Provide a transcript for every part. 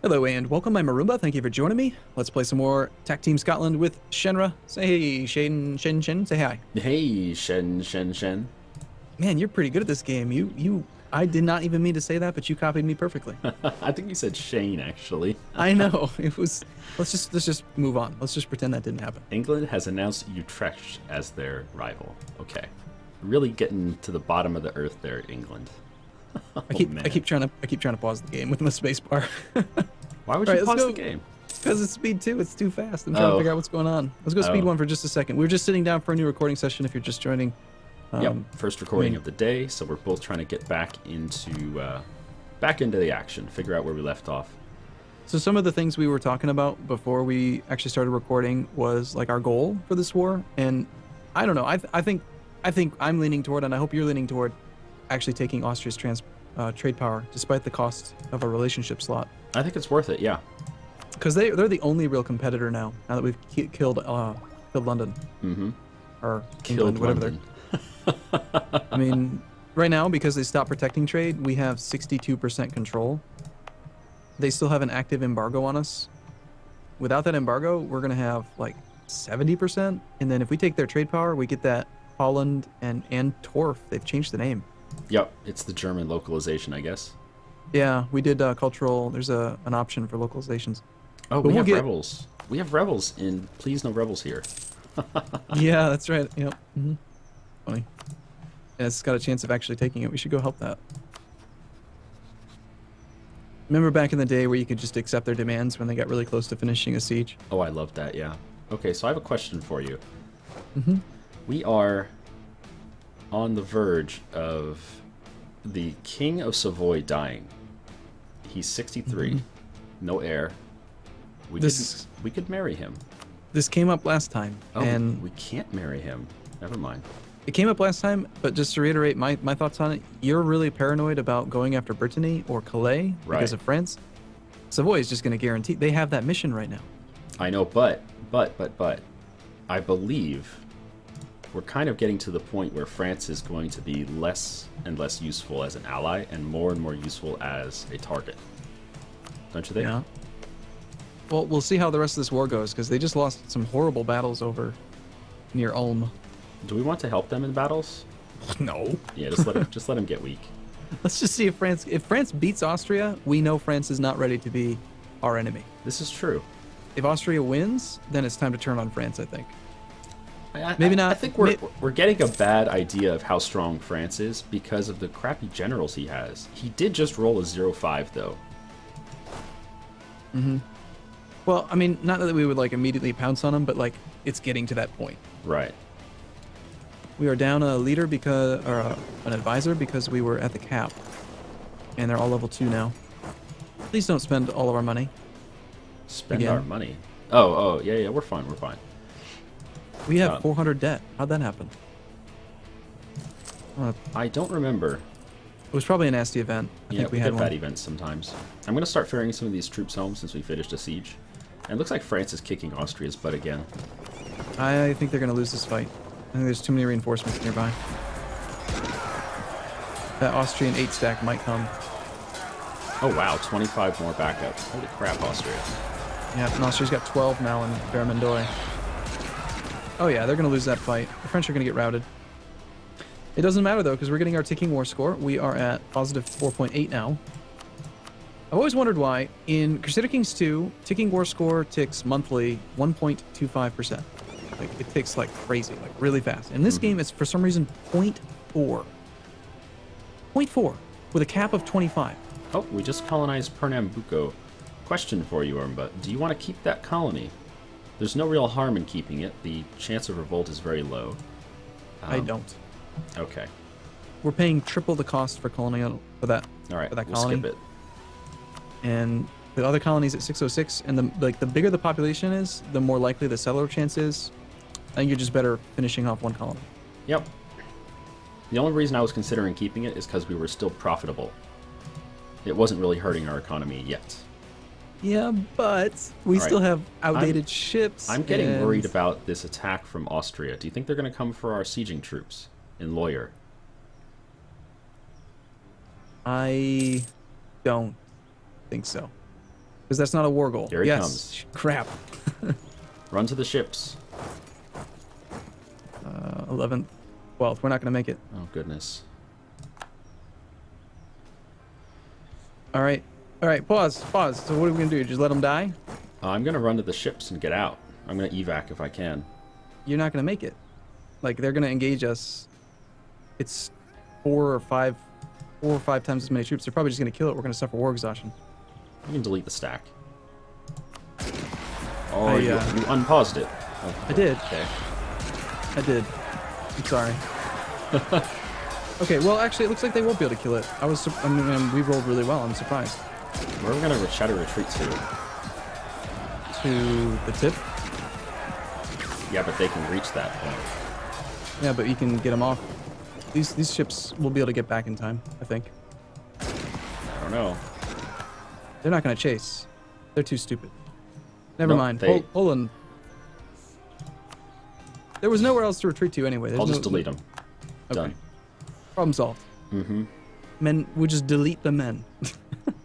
Hello and welcome, I'm Arumba. Thank you for joining me. Let's play some more Tag Team Scotland with shenryyr. Say hey, Shen. Say hi. Hey, Shen. Man, you're pretty good at this game. I did not even mean to say that, but you copied me perfectly. I think you said Shane, actually. I know. It was, let's just move on. Let's just pretend that didn't happen. England has announced Utrecht as their rival. Okay. Really getting to the bottom of the earth there, England. I keep trying to pause the game with my space bar. Why would All you right, pause the game? Because it's speed 2, it's too fast. I'm trying to figure out what's going on. Let's go speed 1 for just a second. We were just sitting down for a new recording session if you're just joining. Yep, first recording of the day, so we're both trying to get back into the action, figure out where we left off. So some of the things we were talking about before we actually started recording was like our goal for this war, and I don't know. I think I'm leaning toward, and I hope you're leaning toward, actually taking Austria's trade power, despite the cost of a relationship slot. I think it's worth it, yeah. Because they're the only real competitor now that we've killed London. Mm-hmm. Or Killed England, whatever London. I mean, right now, because they stopped protecting trade, we have 62% control. They still have an active embargo on us. Without that embargo, we're going to have like 70%. And then if we take their trade power, we get that Holland and Torf. They've changed the name. Yep, it's the German localization, I guess. Yeah, we did cultural. There's an option for localizations. Oh, but we have rebels. We have rebels in Please No Rebels here. Yeah, that's right. Yep. Mm-hmm. Funny. Yeah, it's got a chance of actually taking it. We should go help that. Remember back in the day where you could just accept their demands when they got really close to finishing a siege? Oh, I love that, yeah. Okay, so I have a question for you. Mm-hmm. We are on the verge of the King of Savoy dying. He's 63, no heir. We could marry him. This came up last time, Oh, and we can't marry him. Never mind. it came up last time, but just to reiterate my thoughts on it, you're really paranoid about going after Brittany or Calais because of France. Savoy is just going to guarantee they have that mission right now. I know, but I believe we're kind of getting to the point where France is going to be less and less useful as an ally and more useful as a target. Don't you think? Yeah. Well, we'll see how the rest of this war goes, because they just lost some horrible battles over near Ulm. Do we want to help them in battles? No. Yeah, just let them get weak. Let's just see if France beats Austria, we know France is not ready to be our enemy. This is true. If Austria wins, then it's time to turn on France, I think. Maybe not. I think we're getting a bad idea of how strong France is because of the crappy generals he has. He did just roll a 0-5 though. Mm-hmm. Well, I mean, not that we would like immediately pounce on him, but like it's getting to that point. Right. We are down a leader or an advisor because we were at the cap, and they're all level 2 now. Please don't spend all of our money. Spend our money? Oh, yeah, we're fine. We have 400 debt. How'd that happen? I don't remember. It was probably a nasty event. I think we had get bad events sometimes. I'm going to start ferrying some of these troops home since we finished a siege. And it looks like France is kicking Austria's butt again. I think they're going to lose this fight. I think there's too many reinforcements nearby. That Austrian 8-stack might come. Oh wow, 25 more backups. Holy crap, Austria. Yeah, and Austria's got 12 now in Vermandoy. Oh yeah, they're going to lose that fight. The French are going to get routed. It doesn't matter though, because we're getting our ticking war score. We are at positive 4.8 now. I've always wondered why in Crusader Kings 2, ticking war score ticks monthly 1.25%. Like it ticks like crazy, like really fast. In this game, it's for some reason 0.4. 0.4 with a cap of 25. Oh, we just colonized Pernambuco. Question for you, Arumba. Do you want to keep that colony? There's no real harm in keeping it. The chance of revolt is very low. I don't. Okay. We're paying triple the cost for colonial for that. All right, for that we'll colony. skip it. And the other colonies at 606, and the bigger the population is, the more likely the settler chance is. I think you're just better finishing off one colony. Yep. The only reason I was considering keeping it is because we were still profitable. It wasn't really hurting our economy yet. Yeah, but we still have outdated ships. I'm getting worried about this attack from Austria. Do you think they're going to come for our sieging troops in Lawyer? I don't think so. Because that's not a war goal. Here he yes. comes. Crap. Run to the ships. 11th, 12th. We're not going to make it. Oh, goodness. All right. All right. Pause. Pause. So what are we going to do? Just let them die? I'm going to run to the ships and get out. I'm going to evac if I can. You're not going to make it. Like, they're going to engage us. It's 4 or 5 times as many troops. They're probably just going to kill it. We're going to suffer war exhaustion. You can delete the stack. Oh, you unpaused it. Oh, I did. Okay. I did. I'm sorry. Okay, well, actually, it looks like they won't be able to kill it. I mean, we rolled really well. I'm surprised. Where are we going to try to retreat to? To the tip? Yeah, but they can reach that point. Yeah, but you can get them off. These ships will be able to get back in time, I think. I don't know. They're not going to chase. They're too stupid. Never mind. Poland. There was nowhere else to retreat to anyway. I'll just delete them. Okay. Done. Problem solved. Mm-hmm. Men, we just delete the men.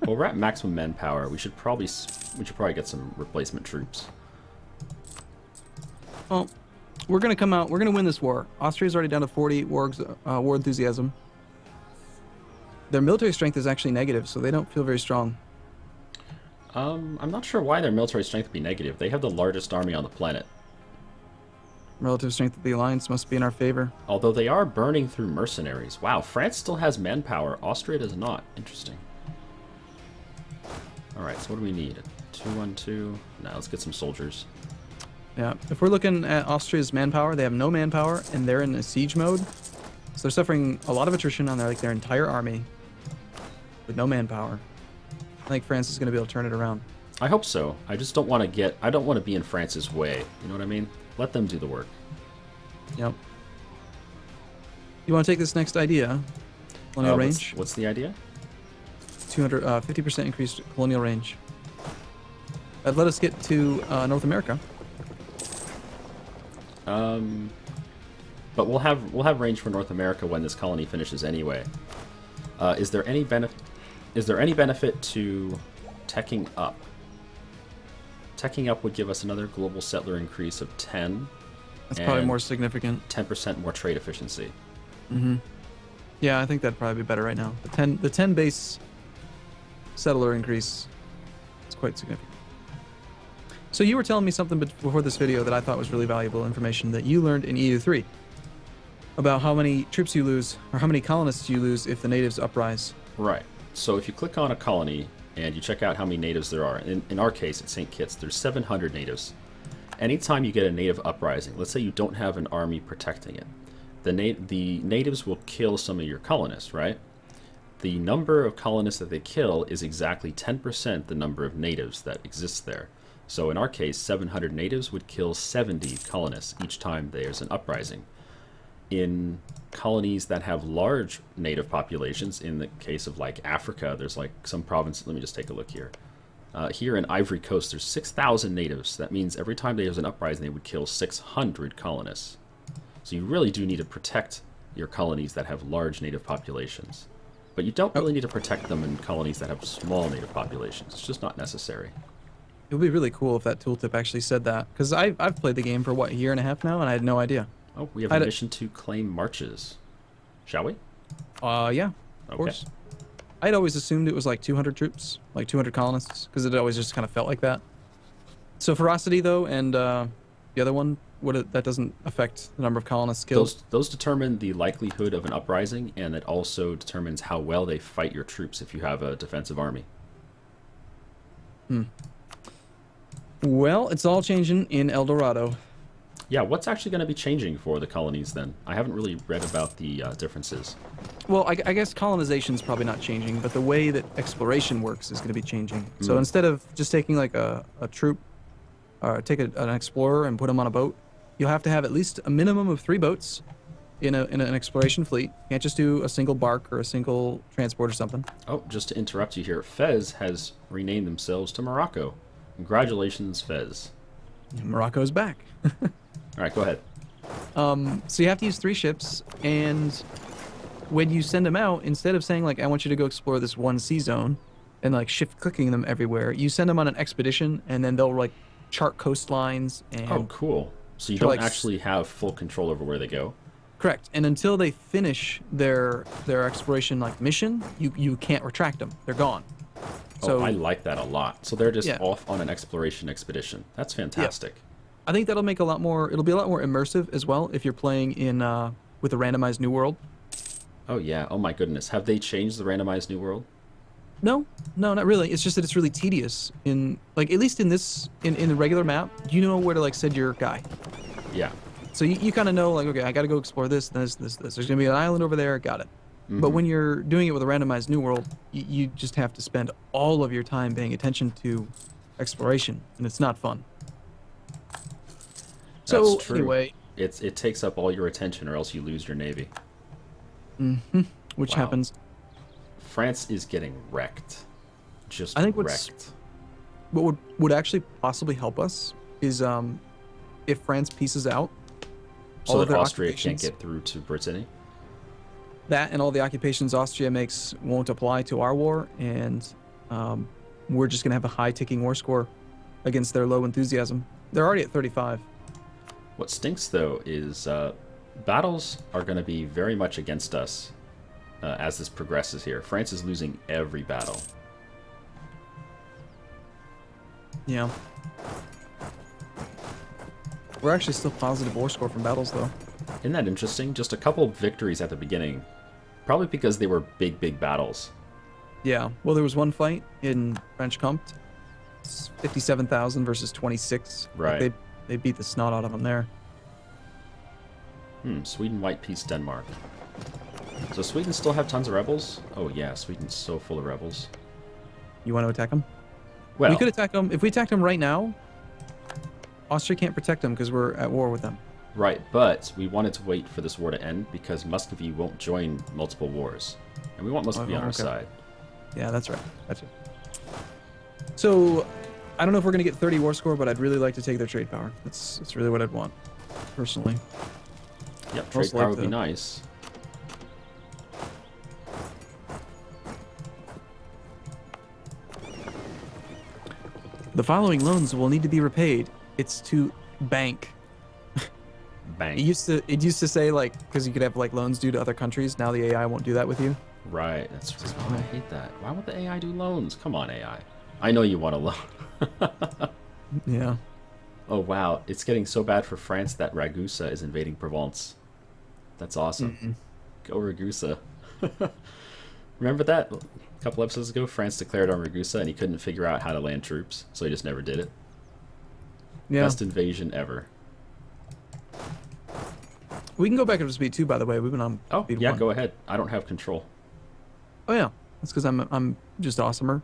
Well, we're at maximum manpower. We should probably get some replacement troops. Well, we're gonna come out. We're gonna win this war. Austria's already down to 40 war enthusiasm. Their military strength is actually negative, so they don't feel very strong. I'm not sure why their military strength would be negative. They have the largest army on the planet. Relative strength of the alliance must be in our favor. Although they are burning through mercenaries. Wow, France still has manpower. Austria does not. Interesting. Alright, so what do we need? 212. Now let's get some soldiers. Yeah, if we're looking at Austria's manpower, they have no manpower, and they're in a siege mode. So they're suffering a lot of attrition on their entire army with no manpower. I think France is going to be able to turn it around. I hope so. I just don't want to I don't want to be in France's way. You know what I mean? Let them do the work. Yep. You want to take this next idea? Colonial range? What's the idea? 50% increased colonial range. That'd let us get to North America. But we'll have range for North America when this colony finishes anyway. Is there any benefit to teching up? Teching up would give us another global settler increase of 10. That's probably more significant. 10% more trade efficiency. Mm-hmm. Yeah, I think that'd probably be better right now. The 10 base settler increase is quite significant. So you were telling me something before this video that I thought was really valuable information that you learned in EU3 about how many troops you lose or how many colonists you lose if the natives uprise. Right. So if you click on a colony and you check out how many natives there are, in our case at St. Kitts, there's 700 natives. Anytime you get a native uprising, let's say you don't have an army protecting it, the natives will kill some of your colonists, right? The number of colonists that they kill is exactly 10% the number of natives that exists there. So in our case, 700 natives would kill 70 colonists each time there's an uprising. In colonies that have large native populations, in the case of like Africa, there's like some province, let me just take a look here. Here in Ivory Coast, there's 6,000 natives. That means every time there's an uprising, they would kill 600 colonists. So you really do need to protect your colonies that have large native populations. But you don't really need to protect them in colonies that have small native populations. It's just not necessary. It would be really cool if that tooltip actually said that. Because I've played the game for, what, a year and a half now, and I had no idea. Oh, we have a mission to claim marches. Shall we? Yeah, of course. I'd always assumed it was like 200 troops, like 200 colonists, because it always just kind of felt like that. So ferocity, though, and the other one, that doesn't affect the number of colonists killed? Those determine the likelihood of an uprising, and it also determines how well they fight your troops if you have a defensive army. Well, it's all changing in El Dorado. Yeah, what's actually going to be changing for the colonies then? I haven't really read about the differences. Well, I guess colonization's probably not changing, but the way that exploration works is going to be changing. So instead of just taking like a troop, or take an explorer and put him on a boat, you'll have to have at least a minimum of 3 boats in an exploration fleet. You can't just do a single bark or a single transport or something. Oh, just to interrupt you here, Fez has renamed themselves to Morocco. Congratulations, Fez. Morocco's back. All right, go ahead. So you have to use 3 ships, and when you send them out, instead of saying like, I want you to go explore this one sea zone, and like shift clicking them everywhere. You send them on an expedition, and then they'll like chart coastlines and Oh, cool. So you to, don't like, actually have full control over where they go. correct. And until they finish their exploration like mission, you can't retract them. They're gone. So Oh, I like that a lot. So they're just yeah. off on an exploration expedition. That's fantastic. I think that'll make a lot more. It'll be a lot more immersive as well if you're playing in with a randomized new world. Oh yeah. Oh my goodness. Have they changed the randomized new world? No, no, not really. It's just that it's really tedious. In like at least in this in the regular map, you know where to like send your guy. Yeah. So you kind of know like, okay, I got to go explore this. There's gonna be an island over there. Got it. Mm-hmm. But when you're doing it with a randomized new world, you just have to spend all of your time paying attention to exploration, and it's not fun. So That's true. anyway, it takes up all your attention, or else you lose your navy. which Wow. happens. France is getting wrecked. Just I think wrecked. what would actually possibly help us is if France pieces out all So of that their Austria can't occupations. get through to Brittany. That and all the occupations Austria makes won't apply to our war, and we're just gonna have a high ticking war score against their low enthusiasm. They're already at 35. What stinks, though, is battles are going to be very much against us as this progresses here. France is losing every battle. Yeah. We're actually still positive war score from battles, though. Isn't that interesting? Just a couple victories at the beginning. Probably because they were big, big battles. Yeah. Well, there was one fight in French Comte. 57,000 versus 26. Right. Like they beat the snot out of them there. Sweden, White Peace, Denmark. So Sweden still have tons of rebels? Oh yeah, Sweden's so full of rebels. You want to attack them? Well, We could attack them. If we attacked them right now, Austria can't protect them because we're at war with them. right, but we wanted to wait for this war to end because Muscovy won't join multiple wars. And we want Muscovy on our okay. side. Yeah, that's right. Gotcha. So, I don't know if we're going to get 30 war score, but I'd really like to take their trade power. That's really what I'd want, personally. Yep, trade Also power like would be the- nice. The following loans will need to be repaid. It's to bank. Bang. It used to say like because you could have like loans due to other countries. Now the AI won't do that with you. Right, that's right. Oh, I hate that. Why would the AI do loans? Come on, AI. I know you want a loan. Yeah. Oh, wow. It's getting so bad for France that Ragusa is invading Provence. That's awesome. Go Ragusa. Remember that? A couple episodes ago, France declared on Ragusa and he couldn't figure out how to land troops, so he just never did it. Yeah. Best invasion ever. We can go back up to speed 2, by the way. We've been on Oh, speed yeah, 1. go ahead. I don't have control. Oh yeah. That's because I'm just awesomer.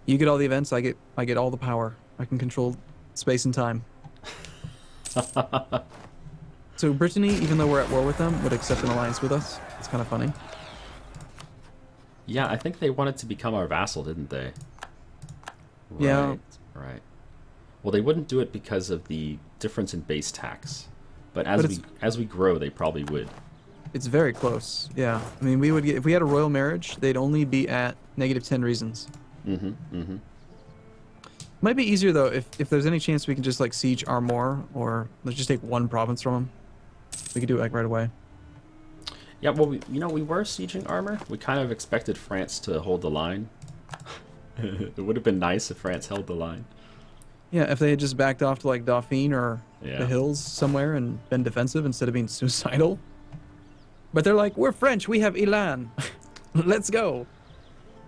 You get all the events, I get all the power. I can control space and time. So Brittany, even though we're at war with them, would accept an alliance with us. It's kind of funny. Yeah, I think they wanted to become our vassal, didn't they? Yeah. Right, right. Well, they wouldn't do it because of the difference in base tax. But as we grow, they probably would. It's very close. Yeah. I mean, we would get if we had a royal marriage, they'd only be at -10 reasons. Might be easier though if there's any chance we can just like siege Armor, or let's just take one province from them. We could do it like right away. Yeah, well, we were sieging Armor. We kind of expected France to hold the line. It would have been nice if France held the line. Yeah, if they had just backed off to like Dauphine or Yeah. the hills somewhere and been defensive instead of being suicidal. But they're like, we're French, we have Elan. Let's go.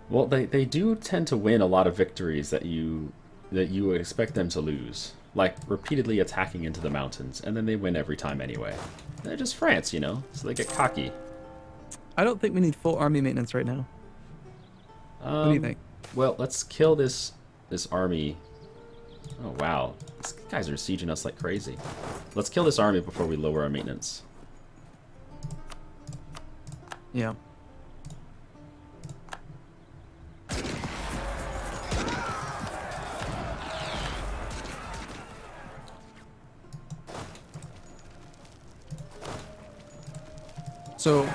Well, they do tend to win a lot of victories that you would expect them to lose. Like repeatedly attacking into the mountains, and then they win every time anyway. They're just France, so they get cocky. I don't think we need full army maintenance right now. What do you think? Well, let's kill this army. Oh, wow. These guys are sieging us like crazy. Let's kill this army before we lower our maintenance. Yeah. So,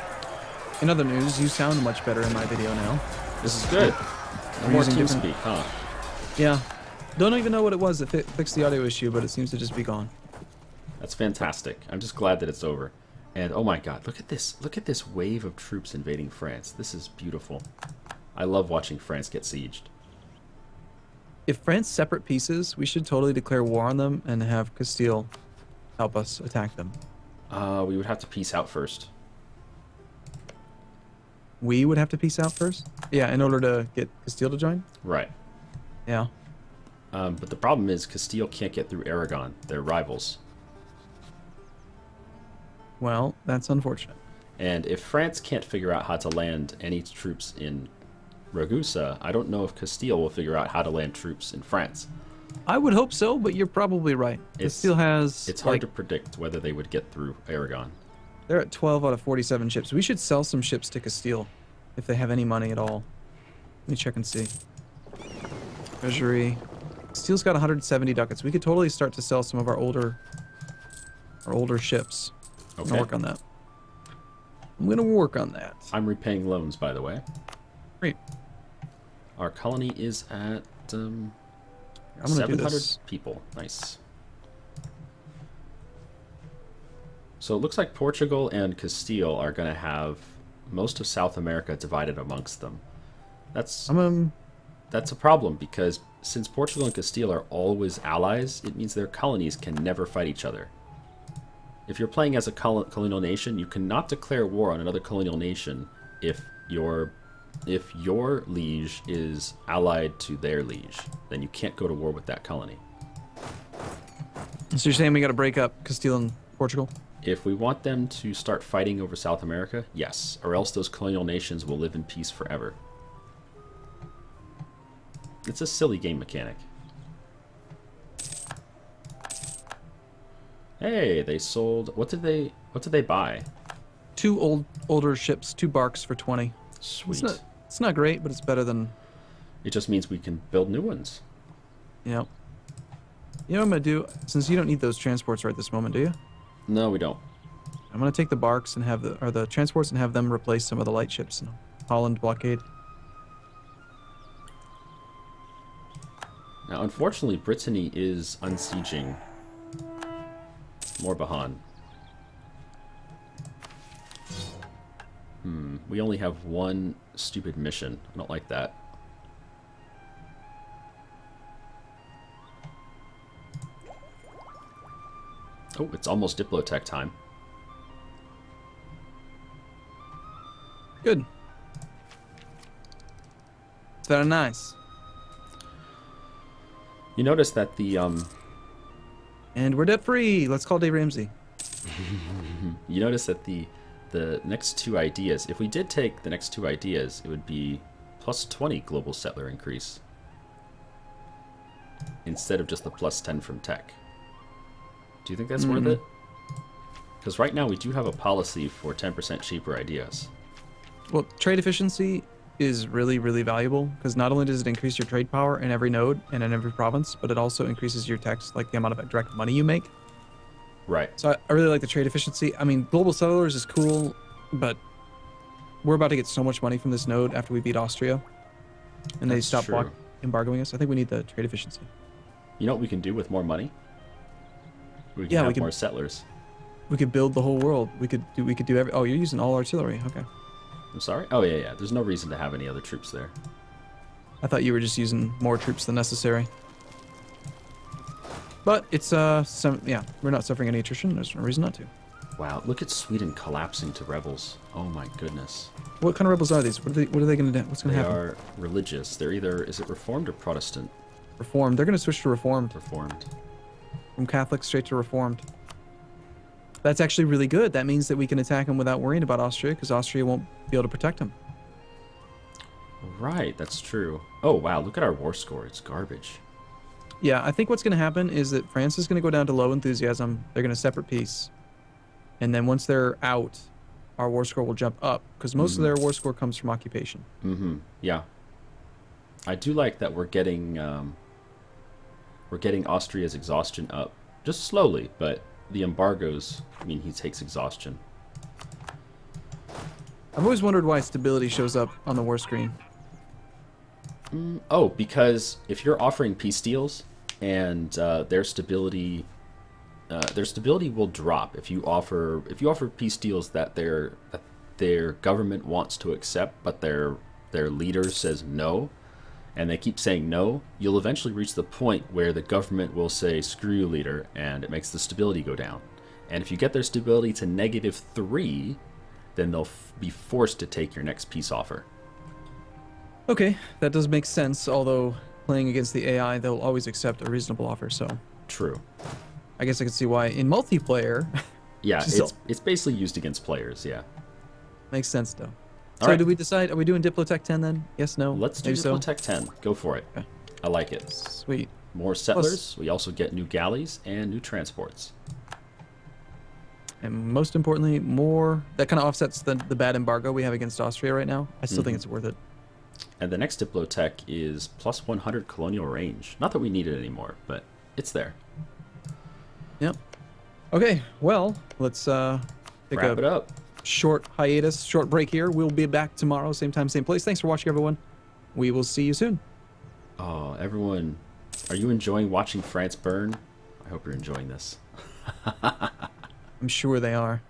in other news, you sound much better in my video now. This is good. We're More using different... TeamSpeak, huh? Yeah. Don't even know what it was that fixed the audio issue, but it seems to just be gone. That's fantastic. I'm just glad that it's over. And oh my god, look at this. Look at this wave of troops invading France. This is beautiful. I love watching France get sieged. If France separate pieces, we should totally declare war on them and have Castile help us attack them. We would have to peace out first. We would have to peace out first? Yeah, in order to get Castile to join? Right. Yeah. But the problem is Castile can't get through Aragon. They're rivals. Well, that's unfortunate. And if France can't figure out how to land any troops in Ragusa, I don't know if Castile will figure out how to land troops in France. I would hope so, but you're probably right. Castile has... It's hard to predict whether they would get through Aragon. They're at 12 out of 47 ships. We should sell some ships to Castile if they have any money at all. Let me check and see. Treasury. Castile's got 170 ducats. We could totally start to sell some of our older ships. Okay. I'm gonna work on that. I'm gonna work on that. I'm repaying loans, by the way. Great. Our colony is at I'm gonna 700 people. Nice. So it looks like Portugal and Castile are going to have most of South America divided amongst them. That's a problem because since Portugal and Castile are always allies, it means their colonies can never fight each other. If you're playing as a colonial nation, you cannot declare war on another colonial nation if your liege is allied to their liege. Then you can't go to war with that colony. So you're saying we got to break up Castile and Portugal? If we want them to start fighting over South America, yes, or else those colonial nations will live in peace forever. It's a silly game mechanic. Hey, they sold... What did they buy? 2 older ships, 2 barks for 20. Sweet. It's not great, but it's better than... It just means we can build new ones. Yeah. You know what I'm going to do? Since you don't need those transports right this moment, do you? No, we don't. I'm going to take the barks and have the transports and have them replace some of the light ships in Holland blockade. Now, unfortunately, Brittany is unsieging Morbihan. We only have one stupid mission. I don't like that. Oh, it's almost Diplotech time. Good. It's very nice. You notice that the And we're debt free. Let's call Dave Ramsey. you notice that the next 2 ideas, if we did take the next 2 ideas, it would be plus 20 global settler increase instead of just the plus 10 from tech. Do you think that's worth it? Because right now we do have a policy for 10% cheaper ideas. Well, trade efficiency is really, really valuable because not only does it increase your trade power in every node and in every province, but it also increases your tax, like the amount of direct money you make. Right. So I really like the trade efficiency. I mean, global settlers is cool, but we're about to get so much money from this node after we beat Austria, and they stop embargoing us. I think we need the trade efficiency. You know what we can do with more money? We can have more settlers. We could build the whole world. We could do every. Oh, you're using all artillery. Okay. I'm sorry? Oh, yeah, yeah. There's no reason to have any other troops there. I thought you were just using more troops than necessary. But it's, yeah, we're not suffering any attrition. There's no reason not to. Wow, look at Sweden collapsing to rebels. Oh my goodness. What kind of rebels are these? What are they going to do? What's going to happen? They are religious. They're either, is it Reformed or Protestant? Reformed. They're going to switch to Reformed. Reformed. From Catholic straight to Reformed. That's actually really good. That means that we can attack them without worrying about Austria, because Austria won't be able to protect them. Right, that's true. Oh, wow, look at our war score. It's garbage. Yeah, I think what's going to happen is that France is going to go down to low enthusiasm. They're going to separate peace. And then once they're out, our war score will jump up, because most of their war score comes from occupation. Yeah. I do like that we're getting Austria's exhaustion up. Just slowly, but the embargoes mean he takes exhaustion. I've always wondered why stability shows up on the war screen. Oh, because if you're offering peace deals and their stability will drop if you offer peace deals that their government wants to accept, but their leader says no, and they keep saying no. You'll eventually reach the point where the government will say screw you, leader, and it makes the stability go down. And if you get their stability to -3, then they'll be forced to take your next peace offer. Okay, that does make sense, although playing against the AI, they'll always accept a reasonable offer, so... True. I guess I can see why in multiplayer... Yeah, it's basically used against players, yeah. Makes sense, though. All So right. do we decide, are we doing Diplotech 10 then? Yes, no? Let's do Maybe so? Diplotech 10. Go for it. Okay. I like it. Sweet. More settlers. We also get new galleys and new transports. And most importantly, more... That kind of offsets the bad embargo we have against Austria right now. I still think it's worth it. And the next Diplotech is plus 100 colonial range. Not that we need it anymore, but it's there. Yep. Okay, well, let's take Wrap it up. short hiatus, short break here. We'll be back tomorrow, same time, same place. Thanks for watching, everyone. We will see you soon. Oh, everyone, are you enjoying watching France burn? I hope you're enjoying this. I'm sure they are.